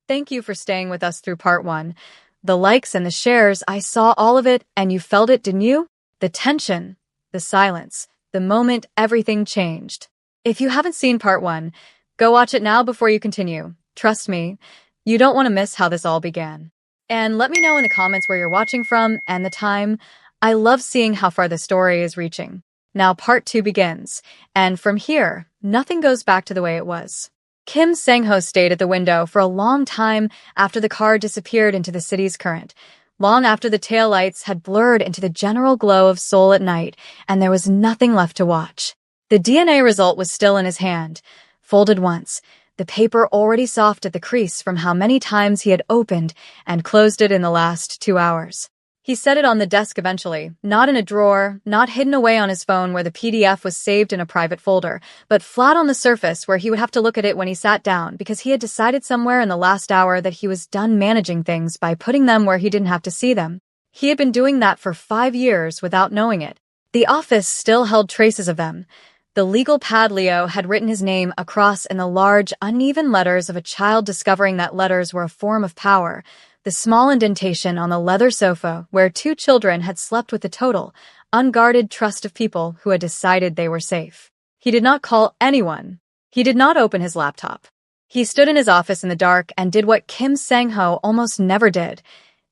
Thank you for staying with us through part one. The likes and the shares, I saw all of it, and you felt it, didn't you? The tension, the silence, the moment everything changed. If you haven't seen part one, go watch it now before you continue. Trust me, you don't want to miss how this all began. And let me know in the comments where you're watching from and the time. I love seeing how far the story is reaching. Now part two begins, and from here, nothing goes back to the way it was. Kim Sang-ho stayed at the window for a long time after the car disappeared into the city's current, long after the taillights had blurred into the general glow of Seoul at night, and there was nothing left to watch. The DNA result was still in his hand, folded once, the paper already soft at the crease from how many times he had opened and closed it in the last 2 hours. He set it on the desk eventually, not in a drawer, not hidden away on his phone where the PDF was saved in a private folder, but flat on the surface where he would have to look at it when he sat down because he had decided somewhere in the last hour that he was done managing things by putting them where he didn't have to see them. He had been doing that for 5 years without knowing it. The office still held traces of them. The legal pad Leo had written his name across in the large, uneven letters of a child discovering that letters were a form of power. The small indentation on the leather sofa where 2 children had slept with the total, unguarded trust of people who had decided they were safe. He did not call anyone. He did not open his laptop. He stood in his office in the dark and did what Kim Sang-ho almost never did.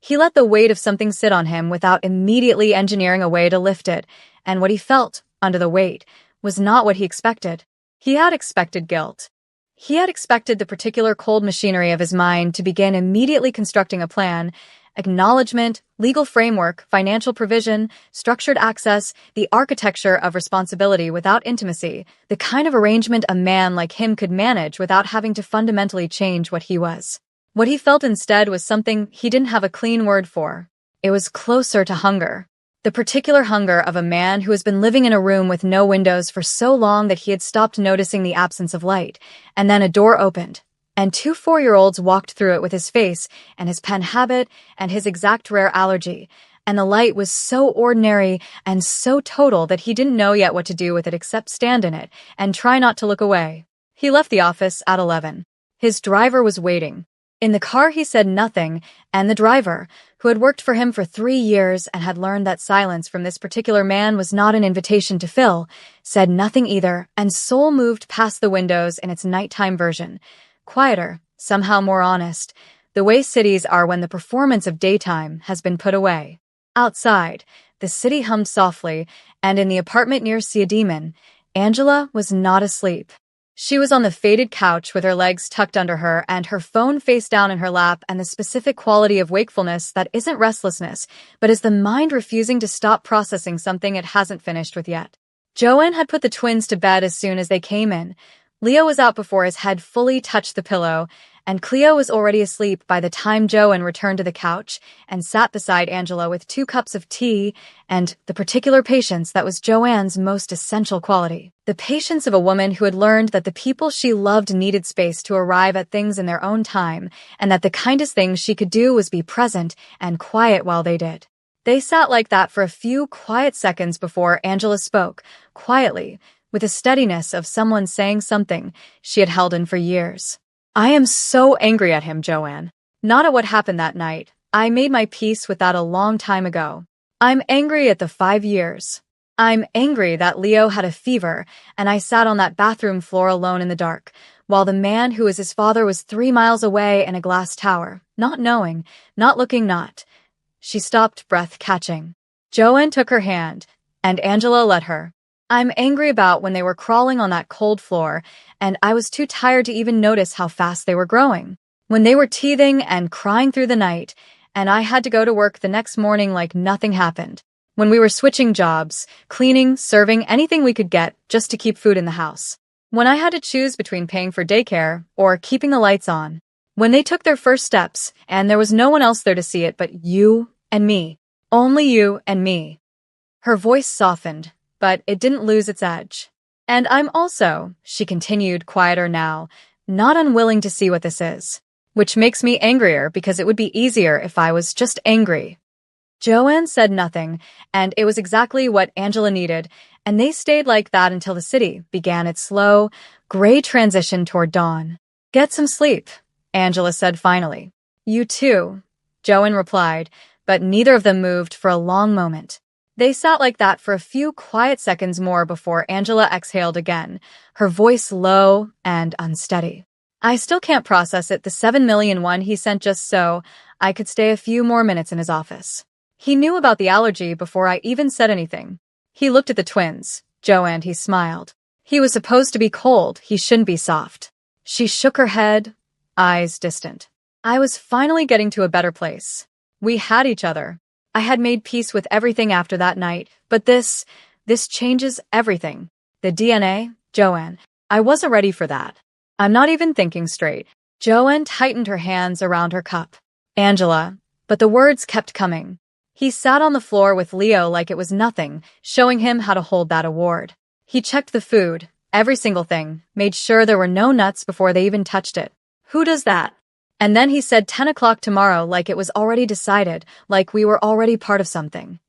He let the weight of something sit on him without immediately engineering a way to lift it, and what he felt, under the weight, was not what he expected. He had expected guilt. He had expected the particular cold machinery of his mind to begin immediately constructing a plan, acknowledgement, legal framework, financial provision, structured access, the architecture of responsibility without intimacy, the kind of arrangement a man like him could manage without having to fundamentally change what he was. What he felt instead was something he didn't have a clean word for. It was closer to hunger. The particular hunger of a man who has been living in a room with no windows for so long that he had stopped noticing the absence of light, and then a door opened, and 2 4-year-olds walked through it with his face and his pen habit and his exact rare allergy, and the light was so ordinary and so total that he didn't know yet what to do with it except stand in it and try not to look away. He left the office at 11. His driver was waiting. In the car he said nothing, and the driver, who had worked for him for 3 years and had learned that silence from this particular man was not an invitation to fill, said nothing either, and Seoul moved past the windows in its nighttime version. Quieter, somehow more honest, the way cities are when the performance of daytime has been put away. Outside, the city hummed softly, and in the apartment near Siademan, Angela was not asleep. She was on the faded couch with her legs tucked under her and her phone face down in her lap, and the specific quality of wakefulness that isn't restlessness, but is the mind refusing to stop processing something it hasn't finished with yet. Joanne had put the twins to bed as soon as they came in. Leo was out before his head fully touched the pillow, and Cleo was already asleep by the time Joanne returned to the couch and sat beside Angela with 2 cups of tea and the particular patience that was Joanne's most essential quality. The patience of a woman who had learned that the people she loved needed space to arrive at things in their own time, and that the kindest thing she could do was be present and quiet while they did. They sat like that for a few quiet seconds before Angela spoke, quietly, with the steadiness of someone saying something she had held in for years. I am so angry at him, Joanne. Not at what happened that night. I made my peace with that a long time ago. I'm angry at the 5 years. I'm angry that Leo had a fever and I sat on that bathroom floor alone in the dark, while the man who was his father was 3 miles away in a glass tower, not knowing, not looking, not. She stopped, breath catching. Joanne took her hand, and Angela let her. I'm angry about when they were crawling on that cold floor, and I was too tired to even notice how fast they were growing. When they were teething and crying through the night, and I had to go to work the next morning like nothing happened. When we were switching jobs, cleaning, serving, anything we could get just to keep food in the house. When I had to choose between paying for daycare or keeping the lights on. When they took their first steps, and there was no one else there to see it but you and me. Only you and me. Her voice softened, but it didn't lose its edge. And I'm also, she continued, quieter now, not unwilling to see what this is. Which makes me angrier because it would be easier if I was just angry. Joanne said nothing, and it was exactly what Angela needed, and they stayed like that until the city began its slow, gray transition toward dawn. Get some sleep. Angela said finally. You too, Joanne replied, but neither of them moved for a long moment. They sat like that for a few quiet seconds more before Angela exhaled again, her voice low and unsteady. I still can't process it, the 7 million one he sent just so I could stay a few more minutes in his office. He knew about the allergy before I even said anything. He looked at the twins. Joanne, he smiled. He was supposed to be cold, he shouldn't be soft. She shook her head, eyes distant. I was finally getting to a better place. We had each other. I had made peace with everything after that night, but this changes everything. The DNA, Joanne, I wasn't ready for that. I'm not even thinking straight. Joanne tightened her hands around her cup. Angela, but the words kept coming. He sat on the floor with Leo like it was nothing, showing him how to hold that award. He checked the food, every single thing, made sure there were no nuts before they even touched it. Who does that? And then he said 10 o'clock tomorrow like it was already decided, like we were already part of something.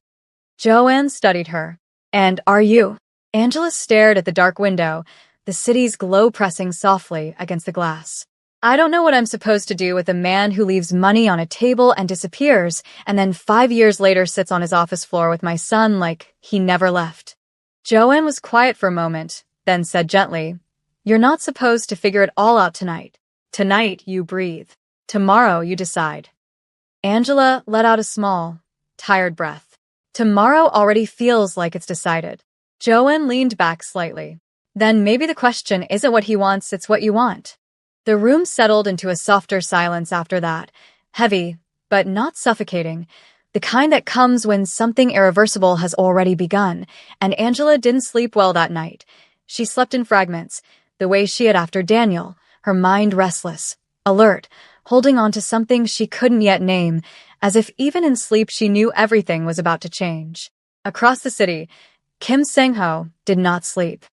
Joanne studied her. And are you? Angela stared at the dark window, the city's glow pressing softly against the glass. I don't know what I'm supposed to do with a man who leaves money on a table and disappears, and then 5 years later sits on his office floor with my son like he never left. Joanne was quiet for a moment, then said gently, You're not supposed to figure it all out tonight. Tonight you breathe. Tomorrow you decide. Angela let out a small, tired breath. Tomorrow already feels like it's decided. Joanne leaned back slightly. Then maybe the question isn't what he wants, it's what you want. The room settled into a softer silence after that, heavy, but not suffocating, the kind that comes when something irreversible has already begun, and Angela didn't sleep well that night. She slept in fragments, the way she had after Daniel, her mind restless, alert, holding on to something she couldn't yet name, as if even in sleep she knew everything was about to change. Across the city, Kim Sang-ho did not sleep.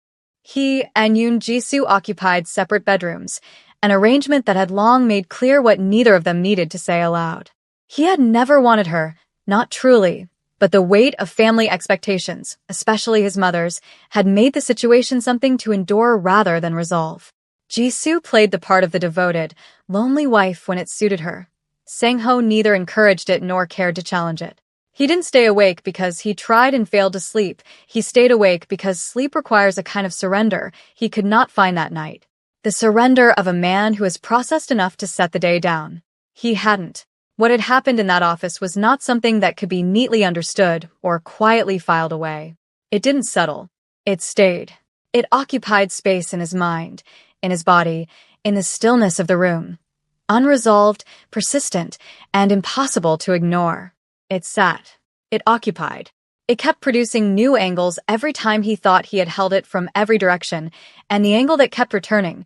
He and Yoon Ji-soo occupied separate bedrooms, an arrangement that had long made clear what neither of them needed to say aloud. He had never wanted her, not truly, but the weight of family expectations, especially his mother's, had made the situation something to endure rather than resolve. Ji-soo played the part of the devoted, lonely wife when it suited her. Sang-ho neither encouraged it nor cared to challenge it. He didn't stay awake because he tried and failed to sleep. He stayed awake because sleep requires a kind of surrender he could not find that night. The surrender of a man who has processed enough to set the day down. He hadn't. What had happened in that office was not something that could be neatly understood or quietly filed away. It didn't settle. It stayed. It occupied space in his mind, in his body, in the stillness of the room. Unresolved, persistent, and impossible to ignore. It sat. It occupied. It kept producing new angles every time he thought he had held it from every direction, and the angle that kept returning,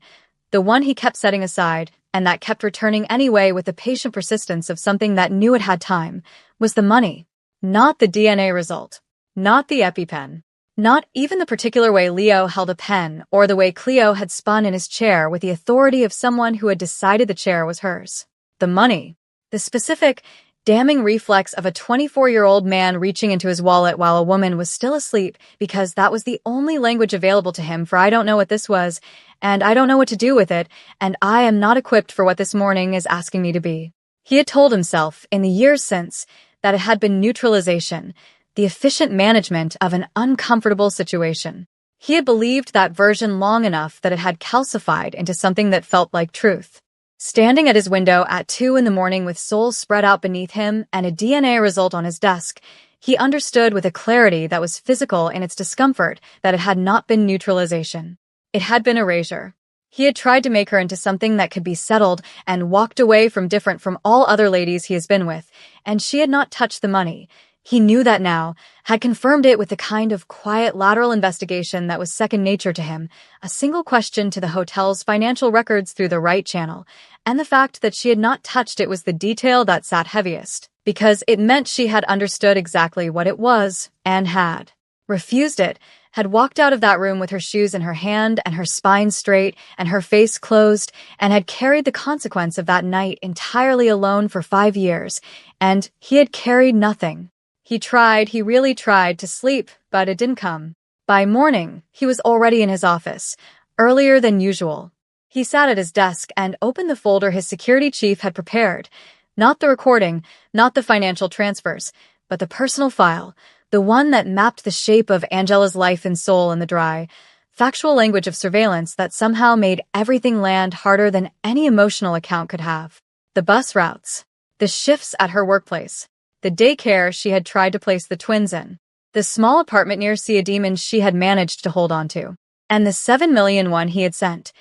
the one he kept setting aside, and that kept returning anyway with the patient persistence of something that knew it had time, was the money. Not the DNA result. Not the EpiPen. Not even the particular way Leo held a pen or the way Cleo had spun in his chair with the authority of someone who had decided the chair was hers. The money. The specific, damning reflex of a 24-year-old man reaching into his wallet while a woman was still asleep because that was the only language available to him for I don't know what this was, and I don't know what to do with it, and I am not equipped for what this morning is asking me to be. He had told himself, in the years since, that it had been neutralization, the efficient management of an uncomfortable situation. He had believed that version long enough that it had calcified into something that felt like truth. Standing at his window at 2 a.m. with soul spread out beneath him and a DNA result on his desk, he understood with a clarity that was physical in its discomfort that it had not been neutralization. It had been erasure. He had tried to make her into something that could be settled and walked away from different from all other ladies he has been with, and she had not touched the money. He knew that now, had confirmed it with the kind of quiet lateral investigation that was second nature to him, a single question to the hotel's financial records through the right channel, and the fact that she had not touched it was the detail that sat heaviest, because it meant she had understood exactly what it was, and had refused it, had walked out of that room with her shoes in her hand and her spine straight and her face closed, and had carried the consequence of that night entirely alone for 5 years, and he had carried nothing. He really tried to sleep, but it didn't come. By morning, he was already in his office, earlier than usual. He sat at his desk and opened the folder his security chief had prepared. Not the recording, not the financial transfers, but the personal file, the one that mapped the shape of Angela's life and soul in the dry, factual language of surveillance that somehow made everything land harder than any emotional account could have. The bus routes, the shifts at her workplace, the daycare she had tried to place the twins in, the small apartment near Sea Demons she had managed to hold on to, and the 7 million one he had sent.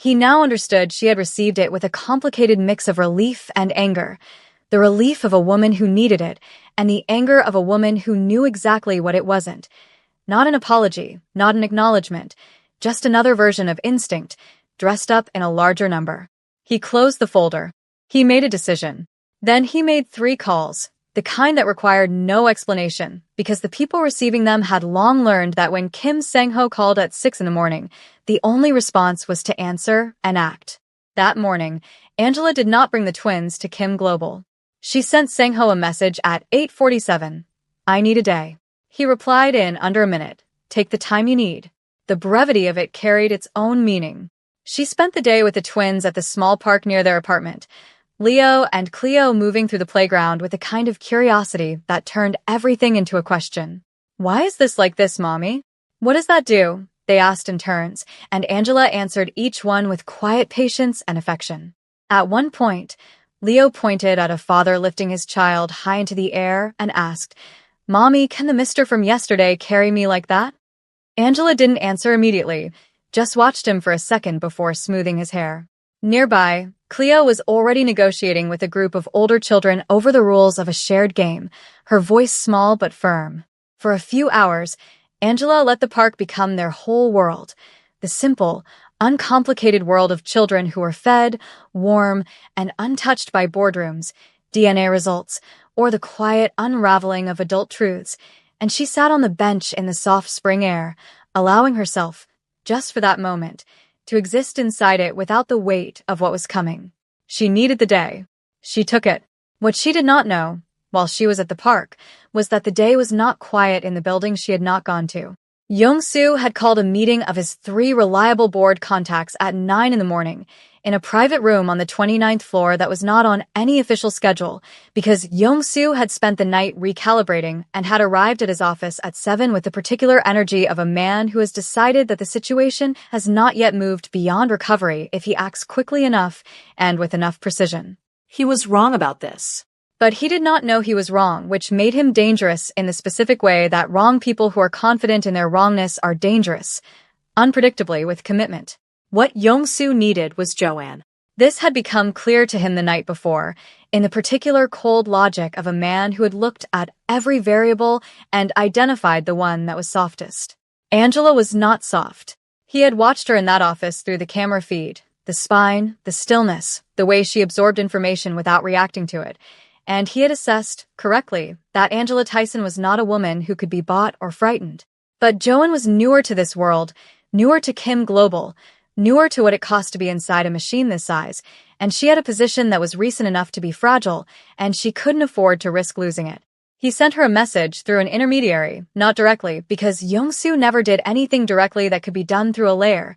He now understood she had received it with a complicated mix of relief and anger. The relief of a woman who needed it, and the anger of a woman who knew exactly what it wasn't. Not an apology, not an acknowledgement, just another version of instinct, dressed up in a larger number. He closed the folder. He made a decision. Then he made 3 calls, the kind that required no explanation, because the people receiving them had long learned that when Kim Sang-ho called at 6 in the morning, the only response was to answer and act. That morning, Angela did not bring the twins to Kim Global. She sent Sang-ho a message at 8:47. "I need a day." He replied in under a minute. "Take the time you need." The brevity of it carried its own meaning. She spent the day with the twins at the small park near their apartment, Leo and Cleo moving through the playground with a kind of curiosity that turned everything into a question. "Why is this like this, Mommy? What does that do?" they asked in turns, and Angela answered each one with quiet patience and affection. At one point, Leo pointed at a father lifting his child high into the air and asked, "Mommy, can the mister from yesterday carry me like that?" Angela didn't answer immediately, just watched him for a second before smoothing his hair. Nearby, Cleo was already negotiating with a group of older children over the rules of a shared game, her voice small but firm. For a few hours, Angela let the park become their whole world, the simple, uncomplicated world of children who were fed, warm, and untouched by boardrooms, DNA results, or the quiet unraveling of adult truths, and she sat on the bench in the soft spring air, allowing herself, just for that moment, to exist inside it without the weight of what was coming. She needed the day. She took it. What she did not know, while she was at the park, was that the day was not quiet in the building she had not gone to. Yong-soo had called a meeting of his 3 reliable board contacts at 9 in the morning, in a private room on the 29th floor that was not on any official schedule, because Yong-soo had spent the night recalibrating and had arrived at his office at 7 with the particular energy of a man who has decided that the situation has not yet moved beyond recovery if he acts quickly enough and with enough precision. He was wrong about this. But he did not know he was wrong, which made him dangerous in the specific way that wrong people who are confident in their wrongness are dangerous, unpredictably with commitment. What Yong-soo needed was Joanne. This had become clear to him the night before, in the particular cold logic of a man who had looked at every variable and identified the one that was softest. Angela was not soft. He had watched her in that office through the camera feed, the spine, the stillness, the way she absorbed information without reacting to it, and he had assessed, correctly, that Angela Tyson was not a woman who could be bought or frightened. But Joanne was newer to this world, newer to Kim Global, newer to what it cost to be inside a machine this size, and she had a position that was recent enough to be fragile, and she couldn't afford to risk losing it. He sent her a message through an intermediary, not directly, because Yong-soo never did anything directly that could be done through a layer,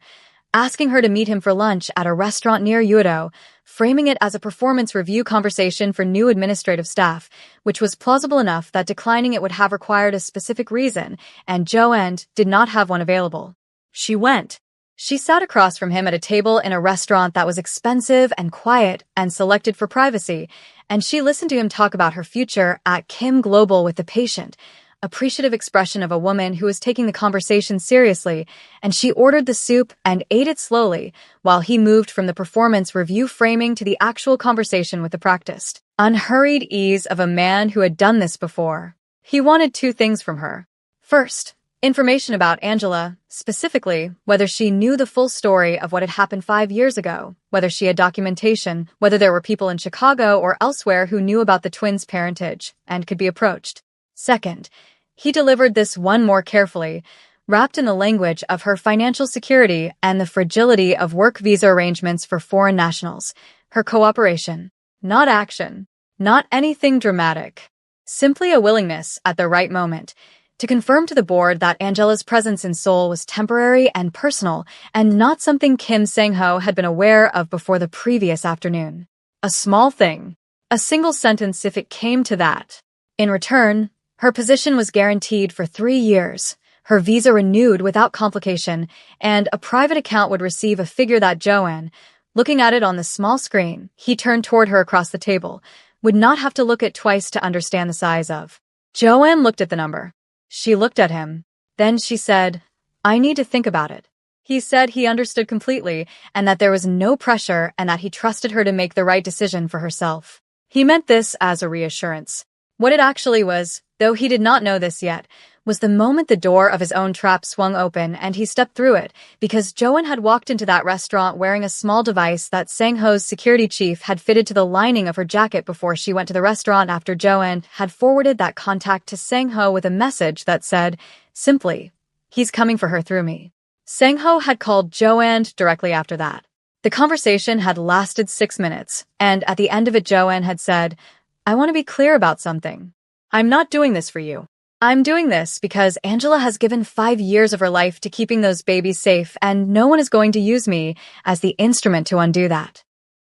asking her to meet him for lunch at a restaurant near Udo, framing it as a performance review conversation for new administrative staff, which was plausible enough that declining it would have required a specific reason, and Joanne did not have one available. She went. She sat across from him at a table in a restaurant that was expensive and quiet and selected for privacy, and she listened to him talk about her future at Kim Global with the patient, appreciative expression of a woman who was taking the conversation seriously, and she ordered the soup and ate it slowly while he moved from the performance review framing to the actual conversation with the practiced, unhurried ease of a man who had done this before. He wanted 2 things from her. First, information about Angela, specifically whether she knew the full story of what had happened 5 years ago, whether she had documentation, whether there were people in Chicago or elsewhere who knew about the twins' parentage and could be approached. Second, he delivered this one more carefully, wrapped in the language of her financial security and the fragility of work visa arrangements for foreign nationals, her cooperation, not action, not anything dramatic, simply a willingness at the right moment to confirm to the board that Angela's presence in Seoul was temporary and personal, and not something Kim Sang-ho had been aware of before the previous afternoon. A small thing. A single sentence if it came to that. In return, her position was guaranteed for 3 years, her visa renewed without complication, and a private account would receive a figure that Joanne, looking at it on the small screen he turned toward her across the table, would not have to look at twice to understand the size of. Joanne looked at the number. She looked at him. Then she said, "I need to think about it." He said he understood completely and that there was no pressure and that he trusted her to make the right decision for herself. He meant this as a reassurance. What it actually was, though he did not know this yet, was the moment the door of his own trap swung open and he stepped through it, because Joanne had walked into that restaurant wearing a small device that Sang-ho's security chief had fitted to the lining of her jacket before she went to the restaurant after Joanne had forwarded that contact to Sang-ho with a message that said, simply, "He's coming for her through me." Sang-ho had called Joanne directly after that. The conversation had lasted 6 minutes, and at the end of it Joanne had said, "I want to be clear about something. I'm not doing this for you. I'm doing this because Angela has given 5 years of her life to keeping those babies safe, and no one is going to use me as the instrument to undo that."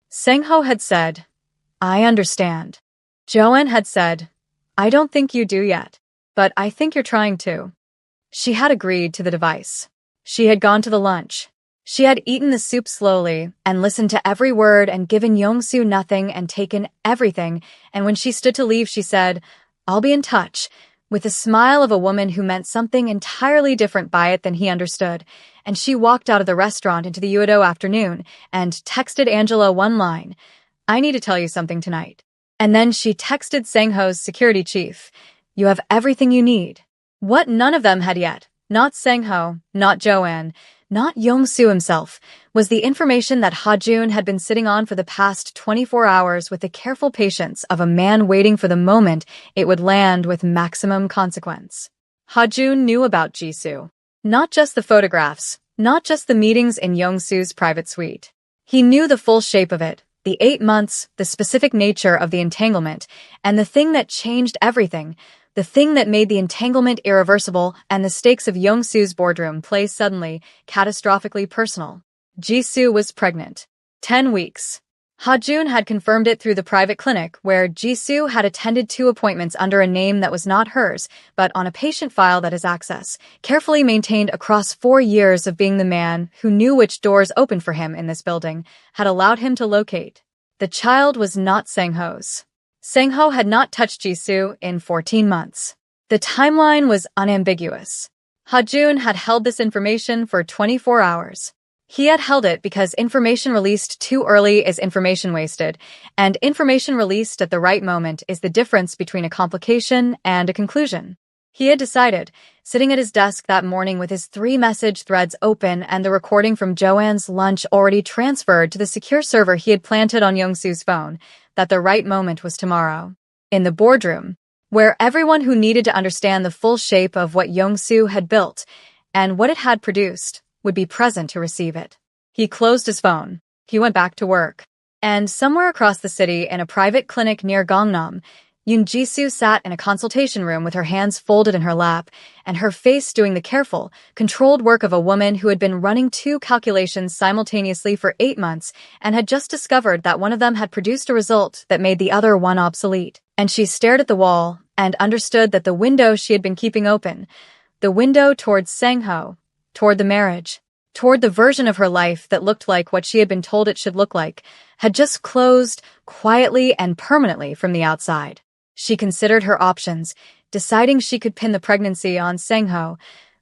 Sang-ho had said, "I understand." Joanne had said, "I don't think you do yet, but I think you're trying to." She had agreed to the device. She had gone to the lunch. She had eaten the soup slowly and listened to every word and given Young-soo nothing and taken everything, and when she stood to leave she said, "I'll be in touch," with the smile of a woman who meant something entirely different by it than he understood, and she walked out of the restaurant into the Udo afternoon and texted Angela one line, "I need to tell you something tonight." And then she texted Sang-ho's security chief, "You have everything you need." What none of them had yet, not Sang-ho, not Joanne, not Young-soo himself, was the information that Ha-jun had been sitting on for the past 24 hours with the careful patience of a man waiting for the moment it would land with maximum consequence. Ha-jun knew about Jisoo. Not just the photographs, not just the meetings in Young-soo's private suite. He knew the full shape of it, the 8 months, the specific nature of the entanglement, and the thing that changed everything, the thing that made the entanglement irreversible and the stakes of Young-soo's boardroom play suddenly, catastrophically personal. Jisoo was pregnant. 10 weeks. Ha-jun had confirmed it through the private clinic, where Jisoo had attended 2 appointments under a name that was not hers, but on a patient file that his access, carefully maintained across 4 years of being the man who knew which doors opened for him in this building, had allowed him to locate. The child was not Sang-ho's. Sang-ho had not touched Jisoo in 14 months. The timeline was unambiguous. Ha-jun had held this information for 24 hours. He had held it because information released too early is information wasted, and information released at the right moment is the difference between a complication and a conclusion. He had decided, sitting at his desk that morning with his 3 message threads open and the recording from Joanne's lunch already transferred to the secure server he had planted on Young-soo's phone, that the right moment was tomorrow. In the boardroom, where everyone who needed to understand the full shape of what Young-soo had built and what it had produced would be present to receive it. He closed his phone. He went back to work. And somewhere across the city in a private clinic near Gangnam, Yoon Jisoo sat in a consultation room with her hands folded in her lap and her face doing the careful, controlled work of a woman who had been running 2 calculations simultaneously for 8 months and had just discovered that one of them had produced a result that made the other one obsolete. And she stared at the wall and understood that the window she had been keeping open, the window towards Sang-ho, toward the marriage, toward the version of her life that looked like what she had been told it should look like, had just closed quietly and permanently from the outside. She considered her options, deciding she could pin the pregnancy on Sang-ho.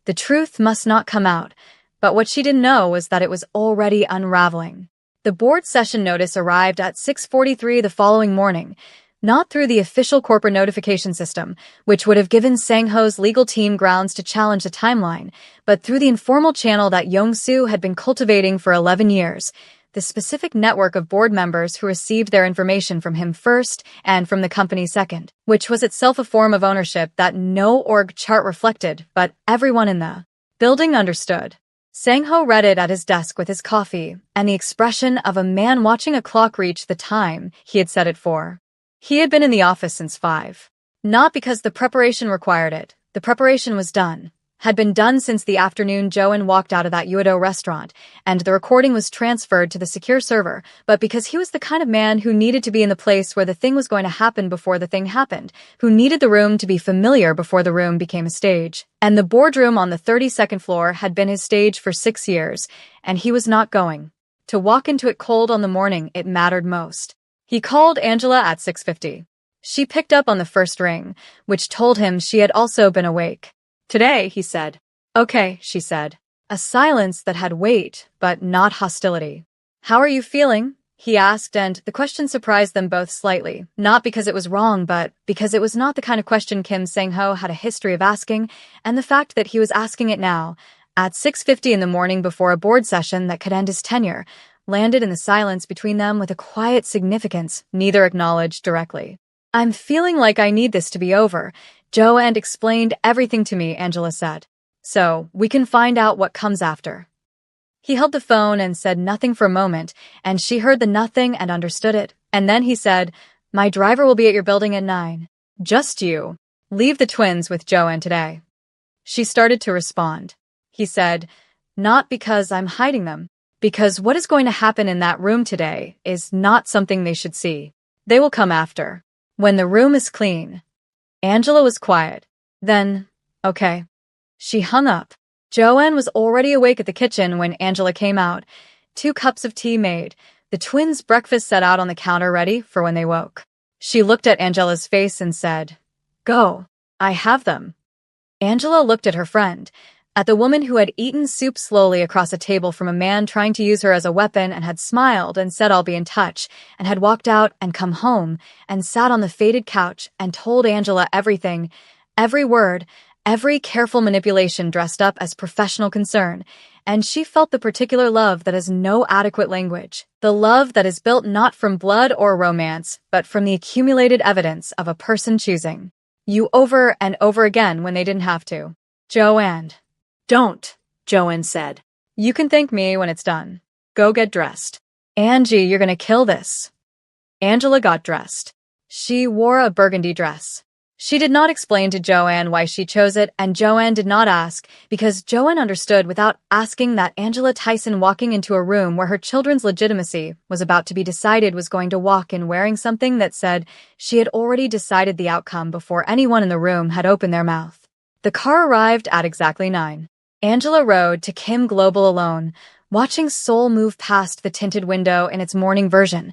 The truth must not come out, but what she didn't know was that it was already unraveling. The board session notice arrived at 6:43 the following morning, not through the official corporate notification system, which would have given Sang-ho's legal team grounds to challenge the timeline, but through the informal channel that Young-soo had been cultivating for 11 years, the specific network of board members who received their information from him first and from the company second, which was itself a form of ownership that no org chart reflected, but everyone in the building understood. Sang-ho read it at his desk with his coffee, and the expression of a man watching a clock reach the time he had set it for. He had been in the office since 5. Not because the preparation required it, The preparation was done. Had been done since the afternoon Joan walked out of that Udo restaurant, and the recording was transferred to the secure server, but because he was the kind of man who needed to be in the place where the thing was going to happen before the thing happened, who needed the room to be familiar before the room became a stage. And the boardroom on the 32nd floor had been his stage for 6 years, and he was not going to walk into it cold on the morning it mattered most. He called Angela at 6:50. She picked up on the first ring, which told him she had also been awake. "Today," he said. "Okay," she said. A silence that had weight, but not hostility. "How are you feeling?" he asked, and the question surprised them both slightly, not because it was wrong, but because it was not the kind of question Kim Sang-ho had a history of asking, and the fact that he was asking it now, at 6:50 in the morning before a board session that could end his tenure, landed in the silence between them with a quiet significance neither acknowledged directly. "I'm feeling like I need this to be over. Joanne explained everything to me," Angela said. "So, we can find out what comes after." He held the phone and said nothing for a moment, and she heard the nothing and understood it. And then he said, "My driver will be at your building at 9. Just you. Leave the twins with Joanne today." She started to respond. He said, "Not because I'm hiding them, because what is going to happen in that room today is not something they should see. They will come after. When the room is clean." Angela was quiet. Then, "Okay." She hung up. Joanne was already awake at the kitchen when Angela came out. 2 cups of tea made, the twins' breakfast set out on the counter ready for when they woke. She looked at Angela's face and said, "Go. I have them." Angela looked at her friend, at the woman who had eaten soup slowly across a table from a man trying to use her as a weapon and had smiled and said I'll be in touch, and had walked out and come home and sat on the faded couch and told Angela everything, every word, every careful manipulation dressed up as professional concern, and she felt the particular love that has no adequate language, the love that is built not from blood or romance, but from the accumulated evidence of a person choosing you over and over again when they didn't have to. "Joanne." "Don't," Joanne said. "You can thank me when it's done. Go get dressed." "Angie, you're gonna kill this." Angela got dressed. She wore a burgundy dress. She did not explain to Joanne why she chose it, and Joanne did not ask, because Joanne understood without asking that Angela Tyson walking into a room where her children's legitimacy was about to be decided was going to walk in wearing something that said she had already decided the outcome before anyone in the room had opened their mouth. The car arrived at exactly 9. Angela rode to Kim Global alone, watching Seoul move past the tinted window in its morning version.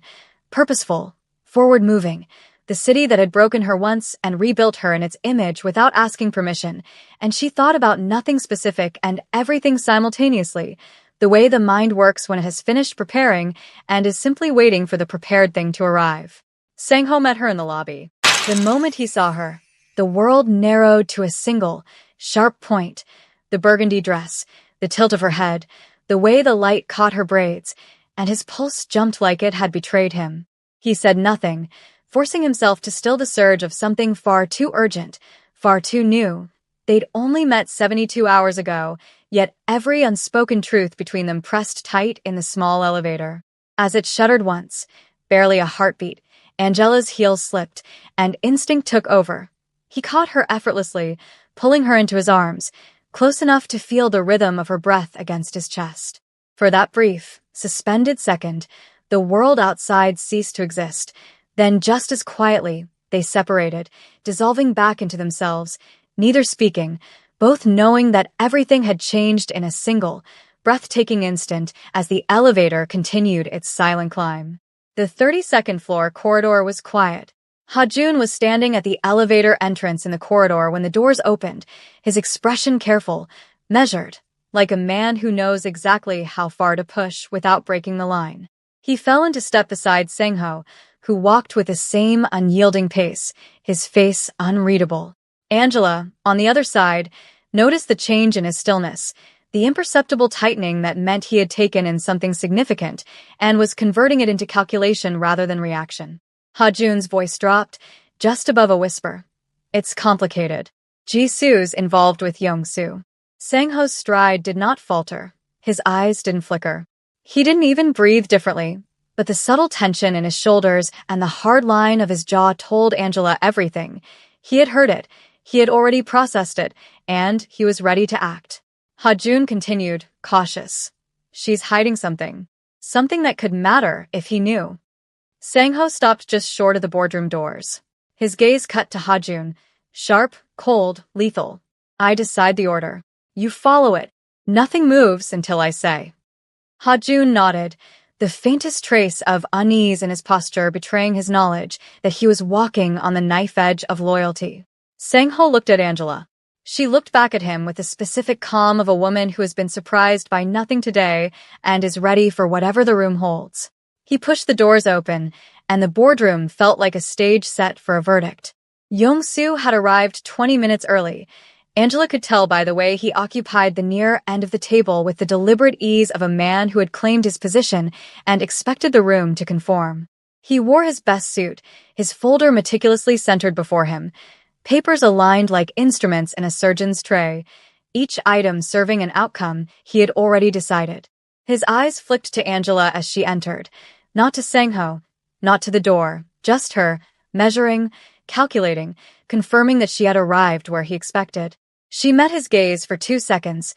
Purposeful, forward-moving, the city that had broken her once and rebuilt her in its image without asking permission, and she thought about nothing specific and everything simultaneously, the way the mind works when it has finished preparing and is simply waiting for the prepared thing to arrive. Sang-ho met her in the lobby. The moment he saw her, the world narrowed to a single, sharp point. The burgundy dress, the tilt of her head, the way the light caught her braids, and his pulse jumped like it had betrayed him. He said nothing, forcing himself to still the surge of something far too urgent, far too new. They'd only met 72 hours ago, yet every unspoken truth between them pressed tight in the small elevator. As it shuddered once, barely a heartbeat, Angela's heels slipped, and instinct took over. He caught her effortlessly, pulling her into his arms, close enough to feel the rhythm of her breath against his chest. For that brief, suspended second, the world outside ceased to exist. Then, just as quietly, they separated, dissolving back into themselves, neither speaking, both knowing that everything had changed in a single, breathtaking instant as the elevator continued its silent climb. The 32nd floor corridor was quiet. Ha-jun was standing at the elevator entrance in the corridor when the doors opened, his expression careful, measured, like a man who knows exactly how far to push without breaking the line. He fell into step beside Sang-ho, who walked with the same unyielding pace, his face unreadable. Angela, on the other side, noticed the change in his stillness, the imperceptible tightening that meant he had taken in something significant and was converting it into calculation rather than reaction. Ha-jun's voice dropped, just above a whisper. "It's complicated. Jisoo's involved with Young-soo." Sang-ho's stride did not falter. His eyes didn't flicker. He didn't even breathe differently, but the subtle tension in his shoulders and the hard line of his jaw told Angela everything. He had heard it. He had already processed it, and he was ready to act. Ha-jun continued, cautious. She's hiding something. Something that could matter if he knew. Sang-ho stopped just short of the boardroom doors. His gaze cut to Ha-jun. Sharp, cold, lethal. I decide the order. You follow it. Nothing moves until I say. Ha-jun nodded, the faintest trace of unease in his posture betraying his knowledge that he was walking on the knife edge of loyalty. Sang-ho looked at Angela. She looked back at him with the specific calm of a woman who has been surprised by nothing today and is ready for whatever the room holds. He pushed the doors open, and the boardroom felt like a stage set for a verdict. Yong-soo had arrived 20 minutes early. Angela could tell by the way he occupied the near end of the table with the deliberate ease of a man who had claimed his position and expected the room to conform. He wore his best suit, his folder meticulously centered before him, papers aligned like instruments in a surgeon's tray, each item serving an outcome he had already decided. His eyes flicked to Angela as she entered, not to Sang-ho, not to the door, just her, measuring, calculating, confirming that she had arrived where he expected. She met his gaze for 2 seconds,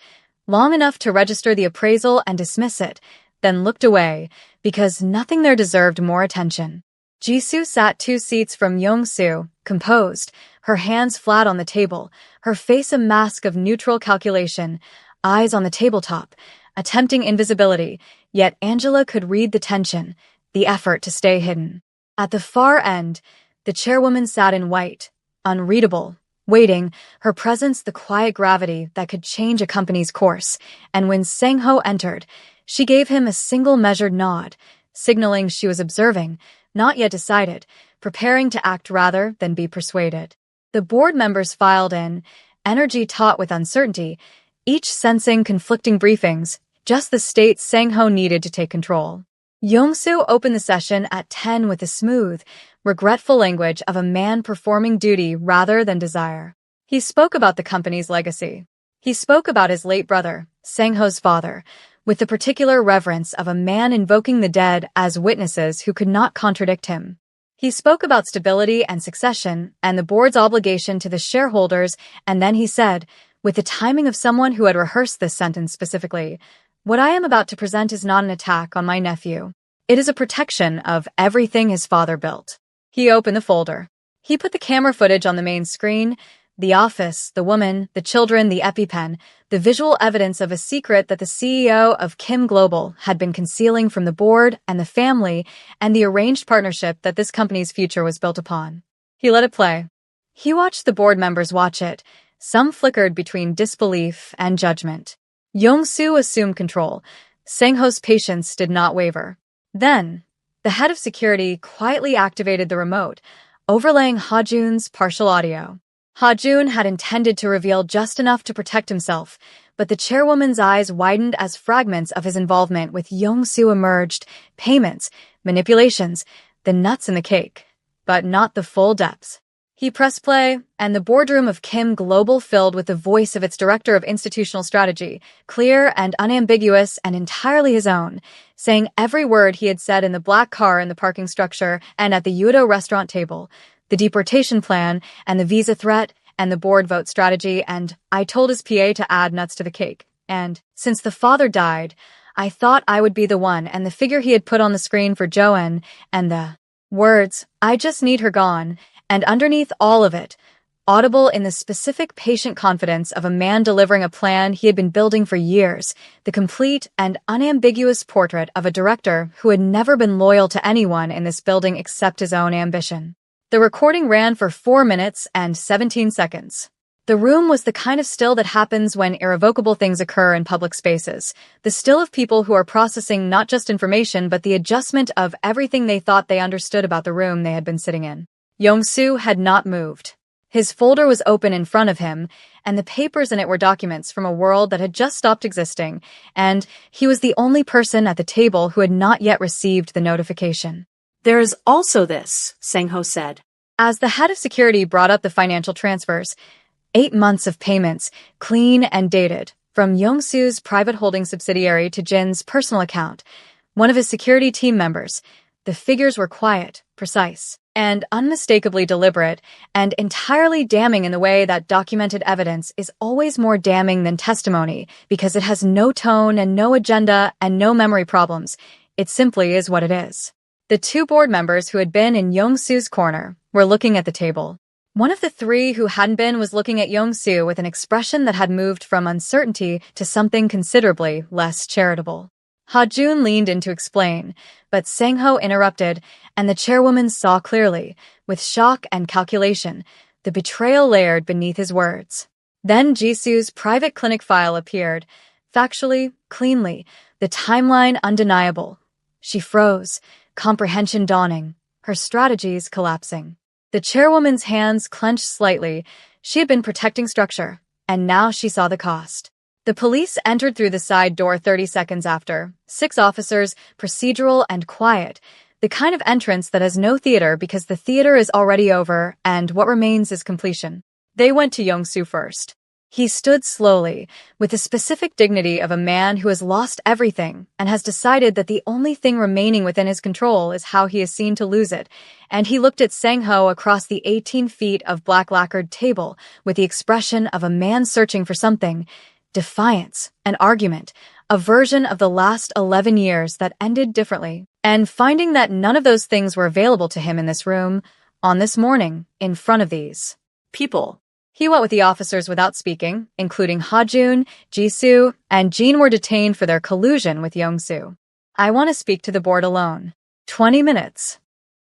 long enough to register the appraisal and dismiss it, then looked away, because nothing there deserved more attention. Jisoo sat 2 seats from Yong-soo, composed, her hands flat on the table, her face a mask of neutral calculation, eyes on the tabletop, attempting invisibility, yet Angela could read the tension, the effort to stay hidden. At the far end, the chairwoman sat in white, unreadable, waiting, her presence the quiet gravity that could change a company's course, and when Sang-ho entered, she gave him a single measured nod, signaling she was observing, not yet decided, preparing to act rather than be persuaded. The board members filed in, energy taut with uncertainty, each sensing conflicting briefings, just the state Sang-ho needed to take control. Yong-soo opened the session at 10 with the smooth, regretful language of a man performing duty rather than desire. He spoke about the company's legacy. He spoke about his late brother, Sang-ho's father, with the particular reverence of a man invoking the dead as witnesses who could not contradict him. He spoke about stability and succession and the board's obligation to the shareholders, and then he said, with the timing of someone who had rehearsed this sentence specifically, "What I am about to present is not an attack on my nephew. It is a protection of everything his father built." He opened the folder. He put the camera footage on the main screen, the office, the woman, the children, the EpiPen, the visual evidence of a secret that the CEO of Kim Global had been concealing from the board and the family, and the arranged partnership that this company's future was built upon. He let it play. He watched the board members watch it. Some flickered between disbelief and judgment. Yong-soo assumed control. Sang-ho's patience did not waver. Then, the head of security quietly activated the remote, overlaying Ha-jun's partial audio. Ha-jun had intended to reveal just enough to protect himself, but the chairwoman's eyes widened as fragments of his involvement with Yong-soo emerged, payments, manipulations, the nuts in the cake, but not the full depths. He pressed play, and the boardroom of Kim Global filled with the voice of its director of institutional strategy, clear and unambiguous and entirely his own, saying every word he had said in the black car in the parking structure and at the Yudo restaurant table, the deportation plan and the visa threat and the board vote strategy, and I told his PA to add nuts to the cake. And since the father died, I thought I would be the one, and the figure he had put on the screen for Joan, and the words, "I just need her gone," and underneath all of it, audible in the specific patient confidence of a man delivering a plan he had been building for years, the complete and unambiguous portrait of a director who had never been loyal to anyone in this building except his own ambition. The recording ran for 4 minutes and 17 seconds. The room was the kind of still that happens when irrevocable things occur in public spaces, the still of people who are processing not just information but the adjustment of everything they thought they understood about the room they had been sitting in. Yong-soo had not moved. His folder was open in front of him, and the papers in it were documents from a world that had just stopped existing, and he was the only person at the table who had not yet received the notification. "There is also this," Sang-ho said. As the head of security brought up the financial transfers, 8 months of payments, clean and dated, from Yong-soo's private holding subsidiary to Jin's personal account, one of his security team members. The figures were quiet, precise. and unmistakably deliberate, and entirely damning in the way that documented evidence is always more damning than testimony because it has no tone and no agenda and no memory problems. It simply is what it is. The two board members who had been in Yong-Soo's corner were looking at the table. One of the three who hadn't been was looking at Yong-Soo with an expression that had moved from uncertainty to something considerably less charitable. Ha-Jun leaned in to explain, but Sang-ho interrupted, and the chairwoman saw clearly, with shock and calculation, the betrayal layered beneath his words. Then Jisoo's private clinic file appeared, factually, cleanly, the timeline undeniable. She froze, comprehension dawning, her strategies collapsing. The chairwoman's hands clenched slightly. She had been protecting structure, and now she saw the cost. The police entered through the side door 30 seconds after. 6 officers, procedural and quiet. The kind of entrance that has no theater because the theater is already over and what remains is completion. They went to Yong-Soo first. He stood slowly, with the specific dignity of a man who has lost everything and has decided that the only thing remaining within his control is how he is seen to lose it, and he looked at Sang-ho across the 18 feet of black lacquered table with the expression of a man searching for something. Defiance, an argument, a version of the last 11 years that ended differently, and finding that none of those things were available to him in this room, on this morning, in front of these people. He went with the officers without speaking, including Ha-Jun, Jisoo, and Jin were detained for their collusion with Yong-Soo. I want to speak to the board alone. 20 minutes.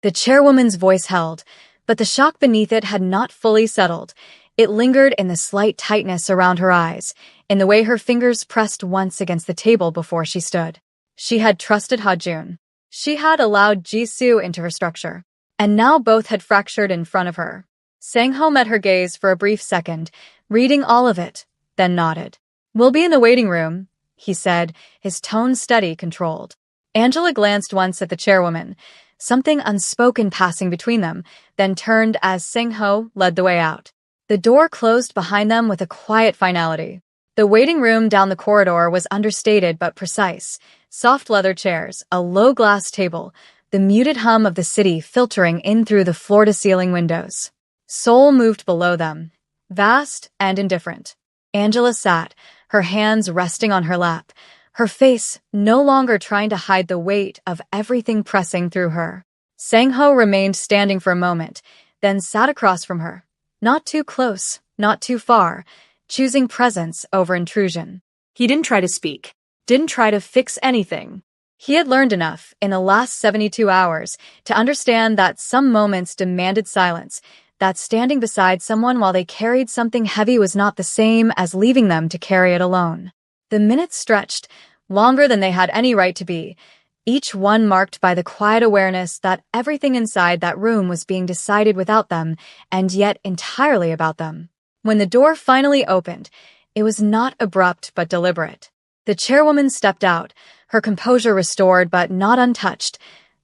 The chairwoman's voice held, but the shock beneath it had not fully settled. It lingered in the slight tightness around her eyes, in the way her fingers pressed once against the table before she stood. She had trusted Ha-Jun. She had allowed Jisoo into her structure. And now both had fractured in front of her. Sang-ho met her gaze for a brief second, reading all of it, then nodded. "We'll be in the waiting room," he said, his tone steady, controlled. Angela glanced once at the chairwoman, something unspoken passing between them, then turned as Sang-ho led the way out. The door closed behind them with a quiet finality. The waiting room down the corridor was understated but precise. Soft leather chairs, a low glass table, the muted hum of the city filtering in through the floor-to-ceiling windows. Seoul moved below them, vast and indifferent. Angela sat, her hands resting on her lap, her face no longer trying to hide the weight of everything pressing through her. Sang-ho remained standing for a moment, then sat across from her. Not too close, not too far, choosing presence over intrusion. He didn't try to speak, didn't try to fix anything. He had learned enough in the last 72 hours to understand that some moments demanded silence, that standing beside someone while they carried something heavy was not the same as leaving them to carry it alone. The minutes stretched, longer than they had any right to be, each one marked by the quiet awareness that everything inside that room was being decided without them, and yet entirely about them. When the door finally opened, it was not abrupt but deliberate. The chairwoman stepped out, her composure restored but not untouched.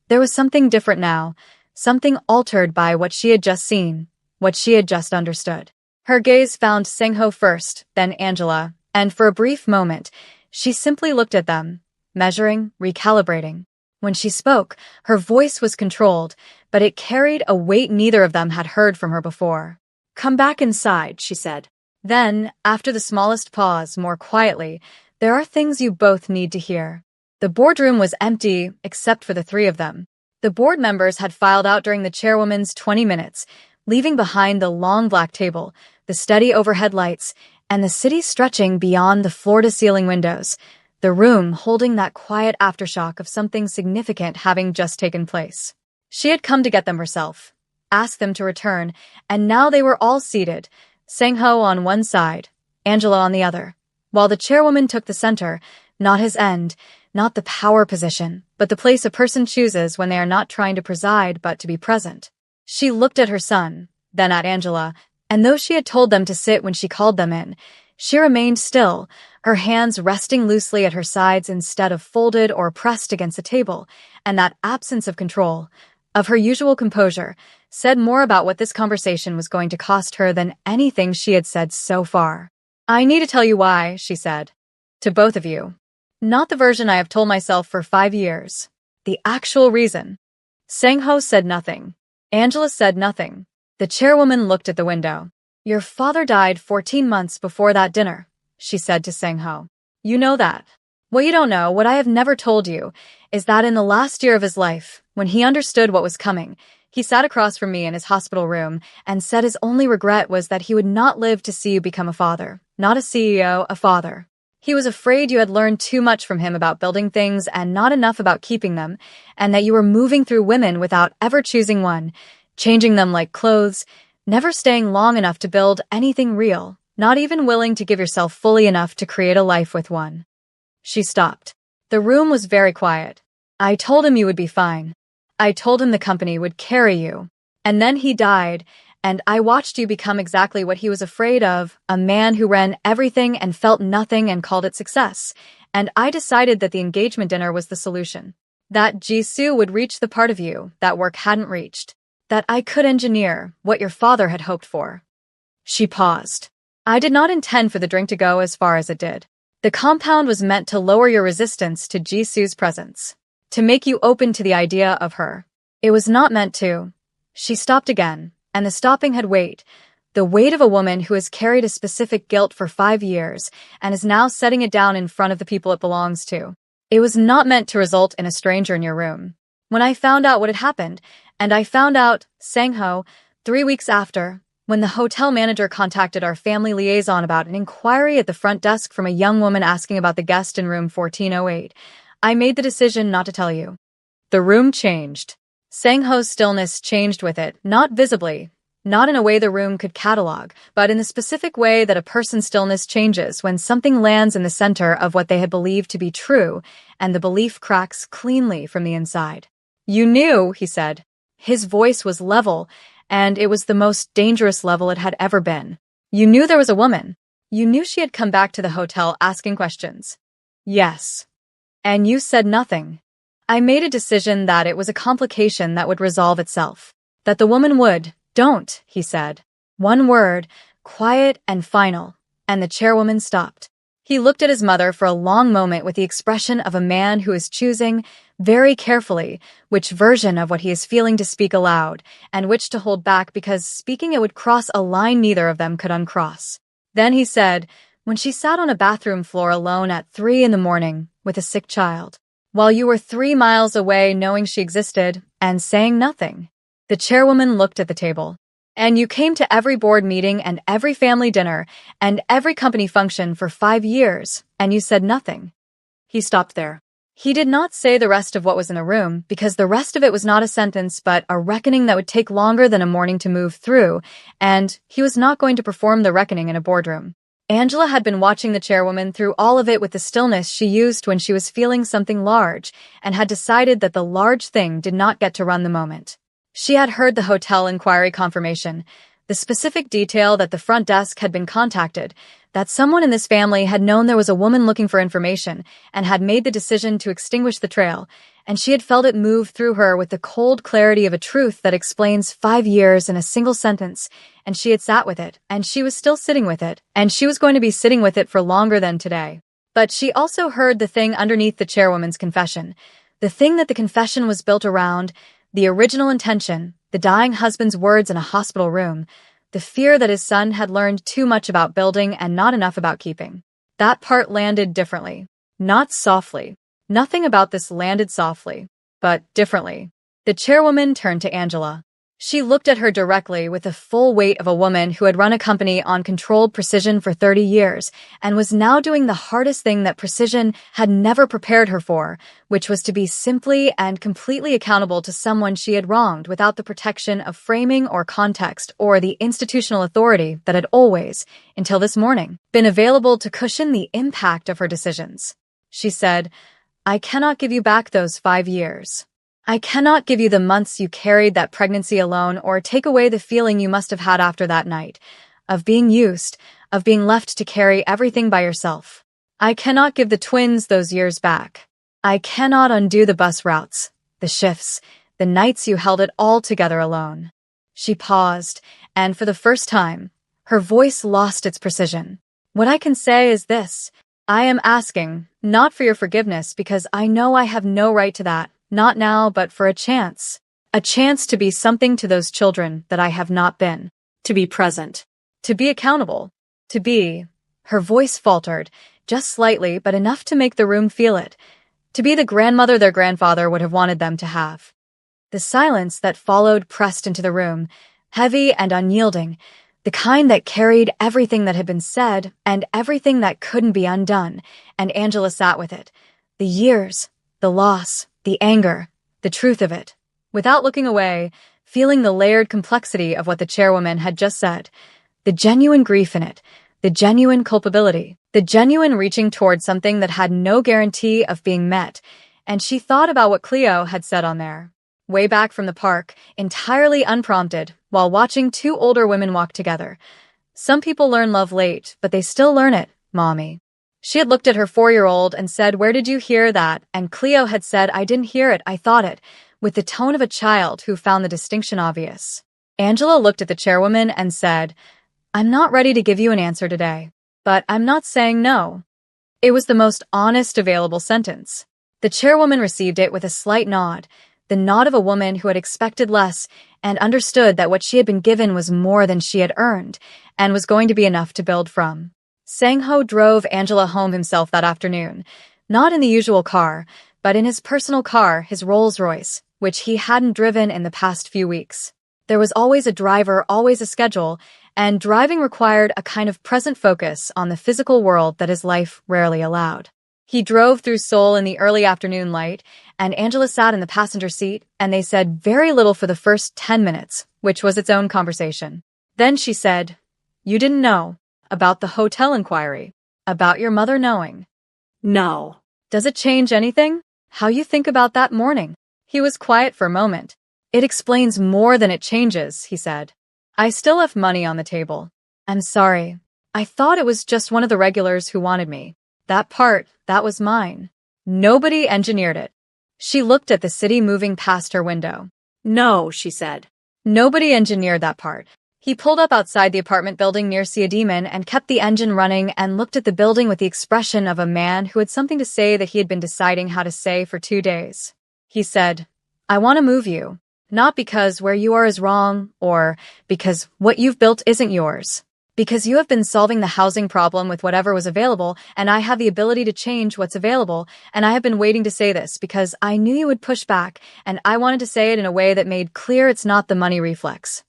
There was something different now, something altered by what she had just seen, what she had just understood. Her gaze found Sang-ho first, then Angela, and for a brief moment, she simply looked at them, measuring, recalibrating. When she spoke, her voice was controlled, but it carried a weight neither of them had heard from her before. "Come back inside," she said. Then, after the smallest pause, more quietly, "There are things you both need to hear." The boardroom was empty, except for the three of them. The board members had filed out during the chairwoman's 20 minutes, leaving behind the long black table, the steady overhead lights, and the city stretching beyond the floor-to-ceiling windows, the room holding that quiet aftershock of something significant having just taken place. She had come to get them herself, asked them to return, and now they were all seated, Sang-ho on one side, Angela on the other, while the chairwoman took the center, not his end, not the power position, but the place a person chooses when they are not trying to preside but to be present. She looked at her son, then at Angela, and though she had told them to sit when she called them in, she remained still, her hands resting loosely at her sides instead of folded or pressed against the table, and that absence of control, of her usual composure, said more about what this conversation was going to cost her than anything she had said so far. "I need to tell you why," she said. "To both of you. Not the version I have told myself for 5 years. The actual reason." Sang-ho said nothing. Angela said nothing. The chairwoman looked at the window. Your father died 14 months before that dinner, she said to Sang-ho. You know that. What you don't know, what I have never told you, is that in the last year of his life, when he understood what was coming, he sat across from me in his hospital room and said his only regret was that he would not live to see you become a father. Not a CEO, a father. He was afraid you had learned too much from him about building things and not enough about keeping them, and that you were moving through women without ever choosing one, changing them like clothes, never staying long enough to build anything real, not even willing to give yourself fully enough to create a life with one. She stopped. The room was very quiet. I told him you would be fine. I told him the company would carry you. And then he died, and I watched you become exactly what he was afraid of, a man who ran everything and felt nothing and called it success. And I decided that the engagement dinner was the solution. That Jisoo would reach the part of you that work hadn't reached. That I could engineer what your father had hoped for. She paused. I did not intend for the drink to go as far as it did. The compound was meant to lower your resistance to Jisoo's presence. To make you open to the idea of her. It was not meant to. She stopped again, and the stopping had weight. The weight of a woman who has carried a specific guilt for 5 years and is now setting it down in front of the people it belongs to. It was not meant to result in a stranger in your room. When I found out what had happened, and I found out, Sang-ho, 3 weeks after, when the hotel manager contacted our family liaison about an inquiry at the front desk from a young woman asking about the guest in room 1408, I made the decision not to tell you. The room changed. Sang-ho's stillness changed with it, not visibly, not in a way the room could catalog, but in the specific way that a person's stillness changes when something lands in the center of what they had believed to be true, and the belief cracks cleanly from the inside. You knew, he said. His voice was level, and it was the most dangerous level it had ever been. You knew there was a woman. You knew she had come back to the hotel asking questions. Yes. And you said nothing. I made a decision that it was a complication that would resolve itself. That the woman would. Don't, he said. One word, quiet and final, and the chairwoman stopped. He looked at his mother for a long moment with the expression of a man who is choosing, very carefully, which version of what he is feeling to speak aloud, and which to hold back because speaking it would cross a line neither of them could uncross. Then he said, when she sat on a bathroom floor alone at 3 a.m, with a sick child, while you were 3 miles away knowing she existed and saying nothing. The chairwoman looked at the table. And you came to every board meeting and every family dinner and every company function for 5 years, and you said nothing. He stopped there. He did not say the rest of what was in the room because the rest of it was not a sentence but a reckoning that would take longer than a morning to move through, and he was not going to perform the reckoning in a boardroom. Angela had been watching the chairwoman through all of it with the stillness she used when she was feeling something large, and had decided that the large thing did not get to run the moment. She had heard the hotel inquiry confirmation, the specific detail that the front desk had been contacted, that someone in this family had known there was a woman looking for information and had made the decision to extinguish the trail, and she had felt it move through her with the cold clarity of a truth that explains 5 years in a single sentence, and she had sat with it, and she was still sitting with it, and she was going to be sitting with it for longer than today. But she also heard the thing underneath the chairwoman's confession, the thing that the confession was built around, the original intention, the dying husband's words in a hospital room, the fear that his son had learned too much about building and not enough about keeping. That part landed differently. Not softly. Nothing about this landed softly, but differently. The chairwoman turned to Angela. She looked at her directly with the full weight of a woman who had run a company on controlled precision for 30 years and was now doing the hardest thing that precision had never prepared her for, which was to be simply and completely accountable to someone she had wronged without the protection of framing or context or the institutional authority that had always, until this morning, been available to cushion the impact of her decisions. She said, I cannot give you back those 5 years. I cannot give you the months you carried that pregnancy alone or take away the feeling you must have had after that night, of being used, of being left to carry everything by yourself. I cannot give the twins those years back. I cannot undo the bus routes, the shifts, the nights you held it all together alone. She paused, and for the first time, her voice lost its precision. What I can say is this. I am asking, not for your forgiveness because I know I have no right to that. Not now, but for a chance. A chance to be something to those children that I have not been. To be present. To be accountable. To be. Her voice faltered, just slightly, but enough to make the room feel it. To be the grandmother their grandfather would have wanted them to have. The silence that followed pressed into the room, heavy and unyielding, the kind that carried everything that had been said and everything that couldn't be undone, and Angela sat with it. The years, the loss, the anger, the truth of it. Without looking away, feeling the layered complexity of what the chairwoman had just said. The genuine grief in it, the genuine culpability, the genuine reaching toward something that had no guarantee of being met, and she thought about what Cleo had said on there. Way back from the park, entirely unprompted, while watching two older women walk together. Some people learn love late, but they still learn it, Mommy. She had looked at her 4-year-old and said, "Where did you hear that?" And Cleo had said, "I didn't hear it, I thought it," with the tone of a child who found the distinction obvious. Angela looked at the chairwoman and said, "I'm not ready to give you an answer today, but I'm not saying no." It was the most honest available sentence. The chairwoman received it with a slight nod, the nod of a woman who had expected less and understood that what she had been given was more than she had earned and was going to be enough to build from. Sang-ho drove Angela home himself that afternoon, not in the usual car, but in his personal car, his Rolls-Royce, which he hadn't driven in the past few weeks. There was always a driver, always a schedule, and driving required a kind of present focus on the physical world that his life rarely allowed. He drove through Seoul in the early afternoon light, and Angela sat in the passenger seat, and they said very little for the first 10 minutes, which was its own conversation. Then she said, "You didn't know about the hotel inquiry, about your mother knowing." No. "Does it change anything? How you think about that morning?" He was quiet for a moment. "It explains more than it changes," he said. "I still have money on the table. I'm sorry. I thought it was just one of the regulars who wanted me. That part, that was mine. Nobody engineered it." She looked at the city moving past her window. No, she said. "Nobody engineered that part." He pulled up outside the apartment building near Siadiman and kept the engine running and looked at the building with the expression of a man who had something to say that he had been deciding how to say for 2 days. He said, "I want to move you, not because where you are is wrong or because what you've built isn't yours. Because you have been solving the housing problem with whatever was available, and I have the ability to change what's available, and I have been waiting to say this because I knew you would push back, and I wanted to say it in a way that made clear it's not the money reflex."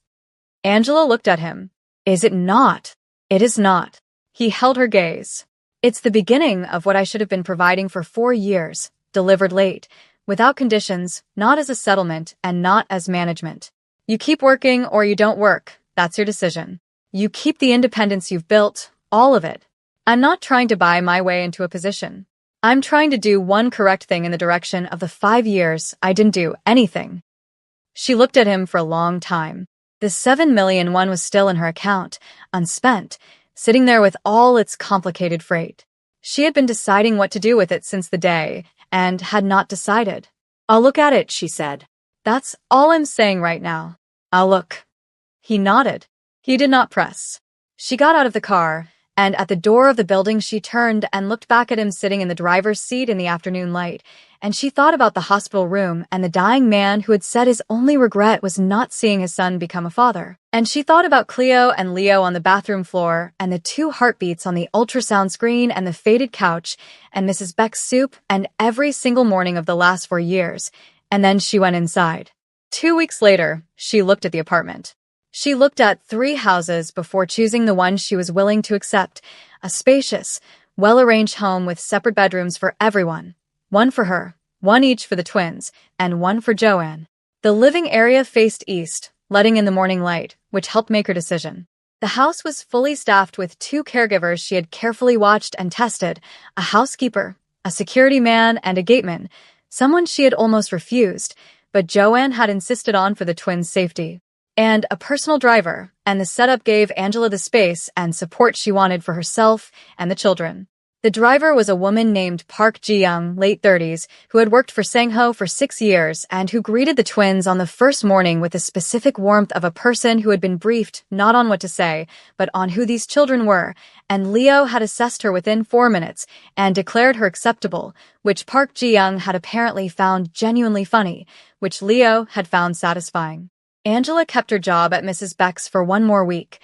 Angela looked at him. "Is it not?" "It is not." He held her gaze. "It's the beginning of what I should have been providing for 4 years, delivered late, without conditions, not as a settlement, and not as management. You keep working or you don't work, that's your decision. You keep the independence you've built, all of it. I'm not trying to buy my way into a position. I'm trying to do one correct thing in the direction of the 5 years I didn't do anything." She looked at him for a long time. The 7 million won was still in her account, unspent, sitting there with all its complicated freight. She had been deciding what to do with it since the day, and had not decided. "I'll look at it," she said. "That's all I'm saying right now. I'll look." He nodded. He did not press. She got out of the car, and at the door of the building she turned and looked back at him sitting in the driver's seat in the afternoon light, and she thought about the hospital room and the dying man who had said his only regret was not seeing his son become a father. And she thought about Cleo and Leo on the bathroom floor, and the 2 heartbeats on the ultrasound screen and the faded couch, and Mrs. Beck's soup, and every single morning of the last 4 years, and then she went inside. 2 weeks later, she looked at the apartment. She looked at 3 houses before choosing the one she was willing to accept, a spacious, well-arranged home with separate bedrooms for everyone. One for her, one each for the twins, and one for Joanne. The living area faced east, letting in the morning light, which helped make her decision. The house was fully staffed with 2 caregivers she had carefully watched and tested, a housekeeper, a security man, and a gateman, someone she had almost refused, but Joanne had insisted on for the twins' safety. And a personal driver, and the setup gave Angela the space and support she wanted for herself and the children. The driver was a woman named Park Ji-young, late 30s, who had worked for Sang-ho for 6 years and who greeted the twins on the first morning with the specific warmth of a person who had been briefed not on what to say, but on who these children were, and Leo had assessed her within 4 minutes and declared her acceptable, which Park Ji-young had apparently found genuinely funny, which Leo had found satisfying. Angela kept her job at Mrs. Beck's for 1 more week.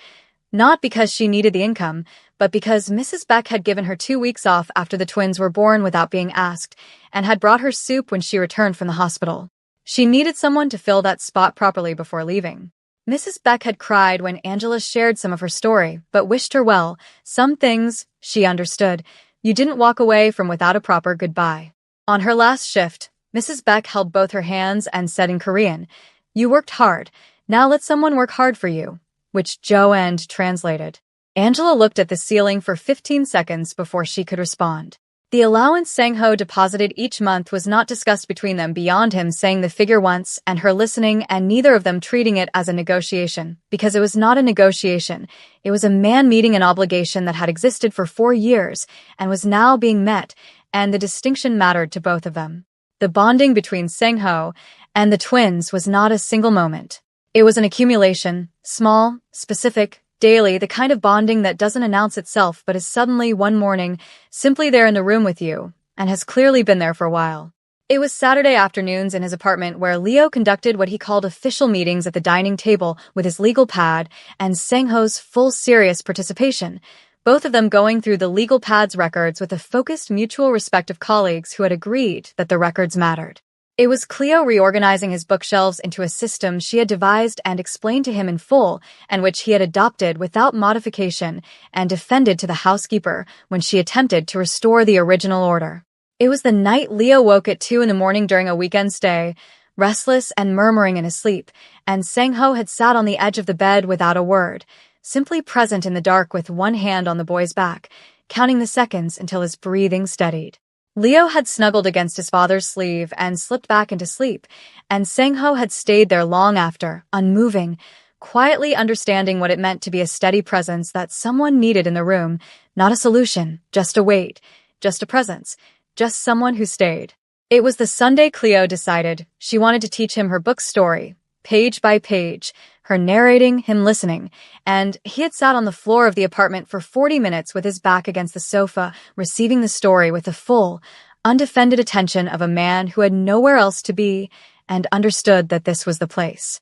Not because she needed the income, but because Mrs. Beck had given her 2 weeks off after the twins were born without being asked, and had brought her soup when she returned from the hospital. She needed someone to fill that spot properly before leaving. Mrs. Beck had cried when Angela shared some of her story, but wished her well. Some things, she understood, you didn't walk away from without a proper goodbye. On her last shift, Mrs. Beck held both her hands and said in Korean, "You worked hard. Now let someone work hard for you," which Joanne translated. Angela looked at the ceiling for 15 seconds before she could respond. The allowance Sang-ho deposited each month was not discussed between them beyond him saying the figure once and her listening and neither of them treating it as a negotiation, because it was not a negotiation. It was a man meeting an obligation that had existed for 4 years and was now being met, and the distinction mattered to both of them. The bonding between Sang-ho and the twins was not a single moment. It was an accumulation, small, specific, daily, the kind of bonding that doesn't announce itself but is suddenly one morning, simply there in the room with you, and has clearly been there for a while. It was Saturday afternoons in his apartment where Leo conducted what he called official meetings at the dining table with his legal pad and Sang-ho's full serious participation, both of them going through the legal pad's records with a focused mutual respect of colleagues who had agreed that the records mattered. It was Cleo reorganizing his bookshelves into a system she had devised and explained to him in full, and which he had adopted without modification and defended to the housekeeper when she attempted to restore the original order. It was the night Leo woke at 2 a.m. during a weekend stay, restless and murmuring in his sleep, and Sang-ho had sat on the edge of the bed without a word, simply present in the dark with one hand on the boy's back, counting the seconds until his breathing steadied. Leo had snuggled against his father's sleeve and slipped back into sleep, and Sang-ho had stayed there long after, unmoving, quietly understanding what it meant to be a steady presence that someone needed in the room, not a solution, just a weight, just a presence, just someone who stayed. It was the Sunday Cleo decided she wanted to teach him her book story, page by page, her narrating, him listening, and he had sat on the floor of the apartment for 40 minutes with his back against the sofa, receiving the story with the full, undefended attention of a man who had nowhere else to be and understood that this was the place.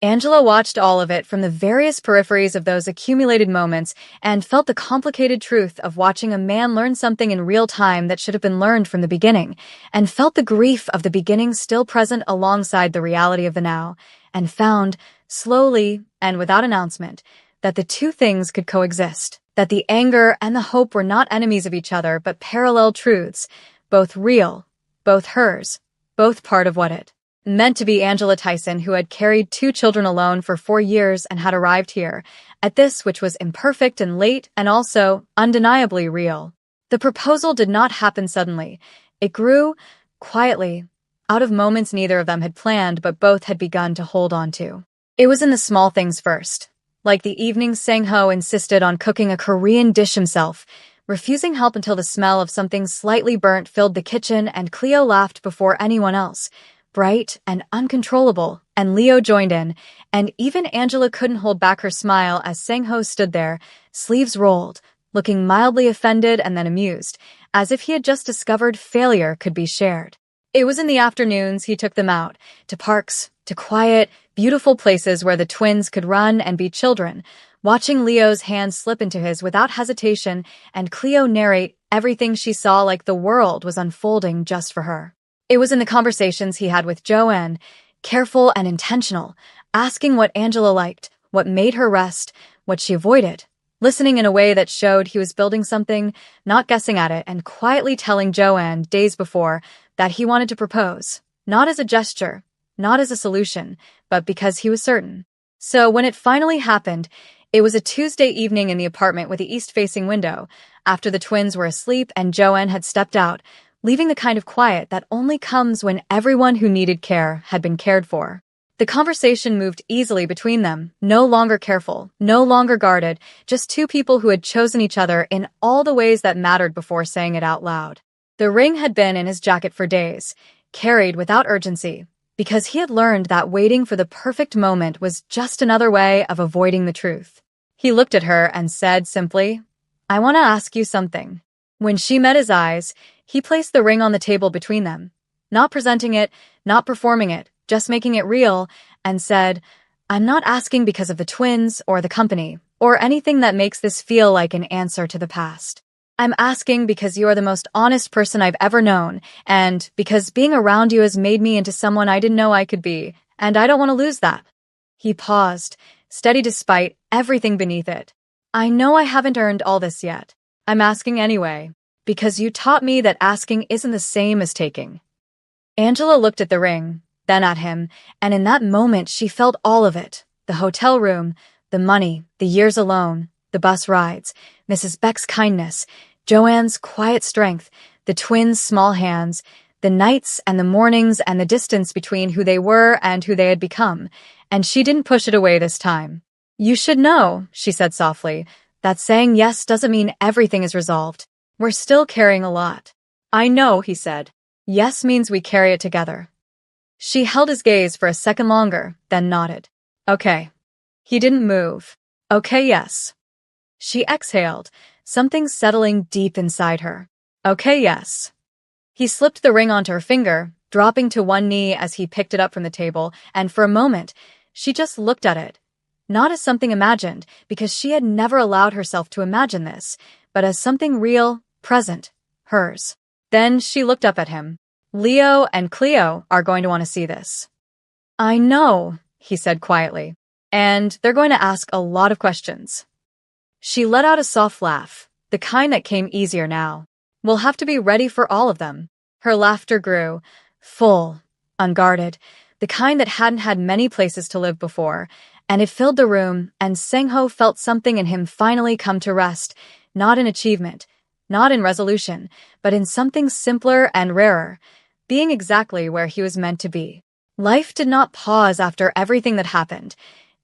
Angela watched all of it from the various peripheries of those accumulated moments and felt the complicated truth of watching a man learn something in real time that should have been learned from the beginning, and felt the grief of the beginning still present alongside the reality of the now, and found, slowly and without announcement, that the two things could coexist, that the anger and the hope were not enemies of each other but parallel truths, both real, both hers, both part of what it meant to be Angela Tyson, who had carried 2 children alone for 4 years and had arrived here, at this which was imperfect and late and also undeniably real. The proposal did not happen suddenly. It grew, quietly, out of moments neither of them had planned but both had begun to hold on to. It was in the small things first. Like the evening Sang-ho insisted on cooking a Korean dish himself, refusing help until the smell of something slightly burnt filled the kitchen and Cleo laughed before anyone else, bright and uncontrollable, and Leo joined in, and even Angela couldn't hold back her smile as Sang-ho stood there, sleeves rolled, looking mildly offended and then amused, as if he had just discovered failure could be shared. It was in the afternoons he took them out, to parks, to quiet, beautiful places where the twins could run and be children, watching Leo's hand slip into his without hesitation and Cleo narrate everything she saw like the world was unfolding just for her. It was in the conversations he had with Joanne, careful and intentional, asking what Angela liked, what made her rest, what she avoided, listening in a way that showed he was building something, not guessing at it, and quietly telling Joanne days before that he wanted to propose, not as a gesture, not as a solution, but because he was certain. So when it finally happened, it was a Tuesday evening in the apartment with the east-facing window, after the twins were asleep and Joanne had stepped out, leaving the kind of quiet that only comes when everyone who needed care had been cared for. The conversation moved easily between them, no longer careful, no longer guarded, just two people who had chosen each other in all the ways that mattered before saying it out loud. The ring had been in his jacket for days, carried without urgency, because he had learned that waiting for the perfect moment was just another way of avoiding the truth. He looked at her and said simply, "I want to ask you something." When she met his eyes, he placed the ring on the table between them, not presenting it, not performing it, just making it real, and said, "I'm not asking because of the twins or the company, or anything that makes this feel like an answer to the past. I'm asking because you are the most honest person I've ever known, and because being around you has made me into someone I didn't know I could be, and I don't want to lose that." He paused, steady despite everything beneath it. "I know I haven't earned all this yet. I'm asking anyway, because you taught me that asking isn't the same as taking." Angela looked at the ring, then at him, and in that moment she felt all of it. The hotel room, the money, the years alone, the bus rides, Mrs. Beck's kindness, Joanne's quiet strength, the twins' small hands, the nights and the mornings and the distance between who they were and who they had become, and she didn't push it away this time. "You should know," she said softly, "that saying yes doesn't mean everything is resolved. We're still carrying a lot." "I know," he said. "Yes means we carry it together." She held his gaze for a second longer, then nodded. "Okay." He didn't move. "Okay, yes." She exhaled, something settling deep inside her. "Okay, yes." He slipped the ring onto her finger, dropping to one knee as he picked it up from the table, and for a moment, she just looked at it. Not as something imagined, because she had never allowed herself to imagine this, but as something real, present, hers. Then she looked up at him. "Leo and Cleo are going to want to see this." "I know," he said quietly, "and they're going to ask a lot of questions." She let out a soft laugh, the kind that came easier now. "We'll have to be ready for all of them." Her laughter grew, full, unguarded, the kind that hadn't had many places to live before, and it filled the room, and Sang-ho felt something in him finally come to rest, not in achievement, not in resolution, but in something simpler and rarer, being exactly where he was meant to be. Life did not pause after everything that happened.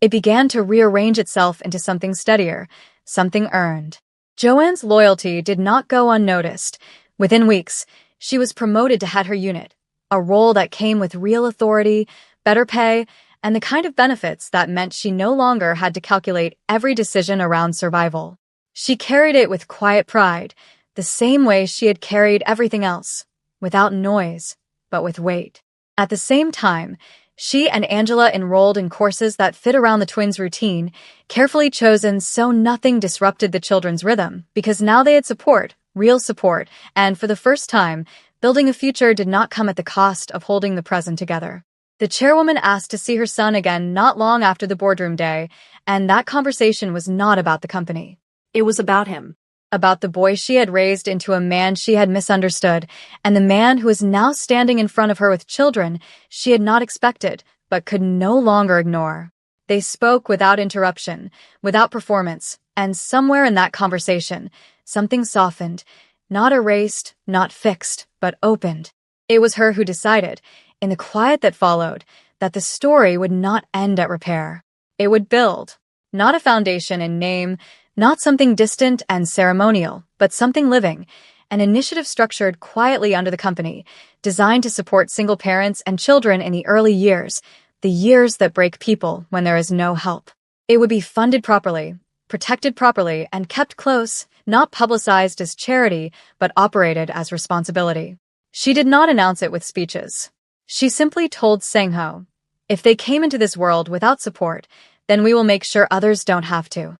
It began to rearrange itself into something steadier, something earned. Joanne's loyalty did not go unnoticed. Within weeks, she was promoted to head her unit, a role that came with real authority, better pay, and the kind of benefits that meant she no longer had to calculate every decision around survival. She carried it with quiet pride, the same way she had carried everything else, without noise, but with weight. At the same time, she and Angela enrolled in courses that fit around the twins' routine, carefully chosen so nothing disrupted the children's rhythm, because now they had support, real support, and for the first time, building a future did not come at the cost of holding the present together. The chairwoman asked to see her son again not long after the boardroom day, and that conversation was not about the company. It was about him. About the boy she had raised into a man she had misunderstood, and the man who was now standing in front of her with children she had not expected, but could no longer ignore. They spoke without interruption, without performance, and somewhere in that conversation, something softened, not erased, not fixed, but opened. It was her who decided, in the quiet that followed, that the story would not end at repair. It would build, not a foundation in name, not something distant and ceremonial, but something living, an initiative structured quietly under the company, designed to support single parents and children in the early years, the years that break people when there is no help. It would be funded properly, protected properly, and kept close, not publicized as charity, but operated as responsibility. She did not announce it with speeches. She simply told Sang-ho, "If they came into this world without support, then we will make sure others don't have to."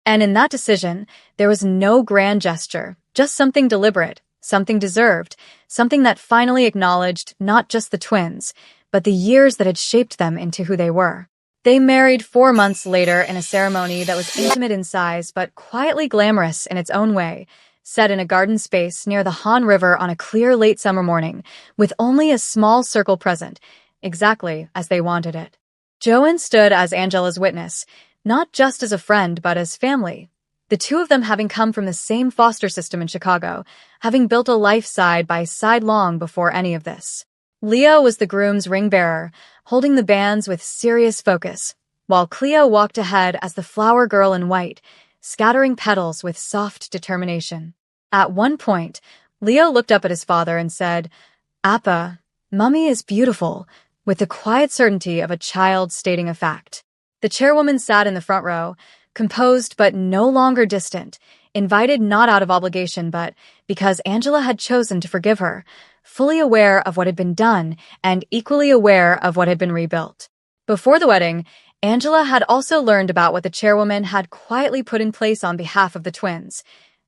And in that decision, there was no grand gesture, just something deliberate, something deserved, something that finally acknowledged not just the twins, but the years that had shaped them into who they were. They married 4 months later in a ceremony that was intimate in size but quietly glamorous in its own way, set in a garden space near the Han River on a clear late summer morning, with only a small circle present, exactly as they wanted it. Joanne stood as Angela's witness, not just as a friend but as family, the two of them having come from the same foster system in Chicago, having built a life side by side long before any of this. Leo was the groom's ring bearer, holding the bands with serious focus, while Cleo walked ahead as the flower girl in white, scattering petals with soft determination. At one point, Leo looked up at his father and said, "Appa, Mummy is beautiful," with the quiet certainty of a child stating a fact. The chairwoman sat in the front row, composed but no longer distant, invited not out of obligation but because Angela had chosen to forgive her, fully aware of what had been done and equally aware of what had been rebuilt. Before the wedding, Angela had also learned about what the chairwoman had quietly put in place on behalf of the twins.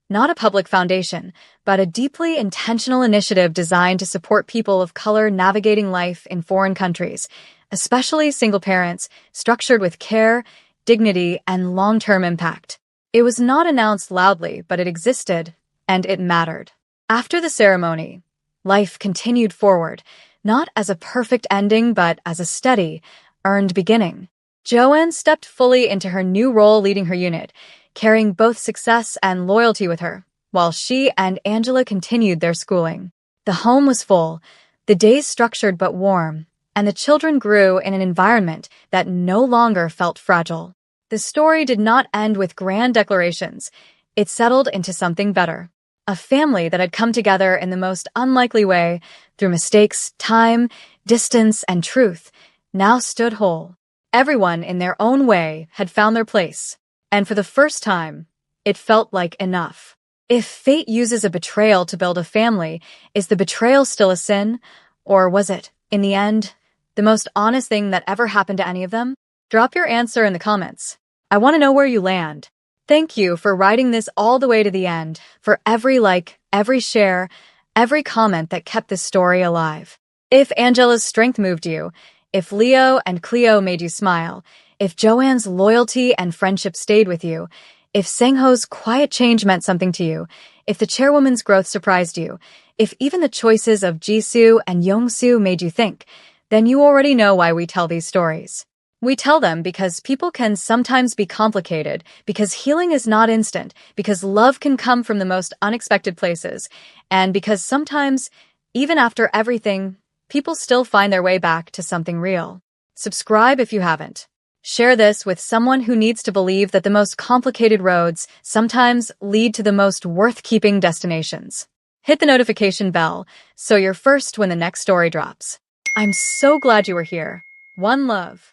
Not a public foundation, but a deeply intentional initiative designed to support people of color navigating life in foreign countries, especially single parents, structured with care, dignity, and long-term impact. It was not announced loudly, but it existed, and it mattered. After the ceremony, life continued forward, not as a perfect ending, but as a steady, earned beginning. Joanne stepped fully into her new role leading her unit, carrying both success and loyalty with her, while she and Angela continued their schooling. The home was full, the days structured but warm, and the children grew in an environment that no longer felt fragile. The story did not end with grand declarations. It settled into something better. A family that had come together in the most unlikely way, through mistakes, time, distance, and truth, now stood whole. Everyone, in their own way, had found their place. And for the first time, it felt like enough. If fate uses a betrayal to build a family, is the betrayal still a sin? Or was it, in the end, the most honest thing that ever happened to any of them? Drop your answer in the comments. I want to know where you land. Thank you for riding this all the way to the end, for every like, every share, every comment that kept this story alive. If Angela's strength moved you, if Leo and Cleo made you smile, if Joanne's loyalty and friendship stayed with you, if Sangho's quiet change meant something to you, if the chairwoman's growth surprised you, if even the choices of Jisoo and Yongsoo made you think, then you already know why we tell these stories. We tell them because people can sometimes be complicated, because healing is not instant, because love can come from the most unexpected places, and because sometimes, even after everything, people still find their way back to something real. Subscribe if you haven't. Share this with someone who needs to believe that the most complicated roads sometimes lead to the most worth-keeping destinations. Hit the notification bell so you're first when the next story drops. I'm so glad you were here. One love.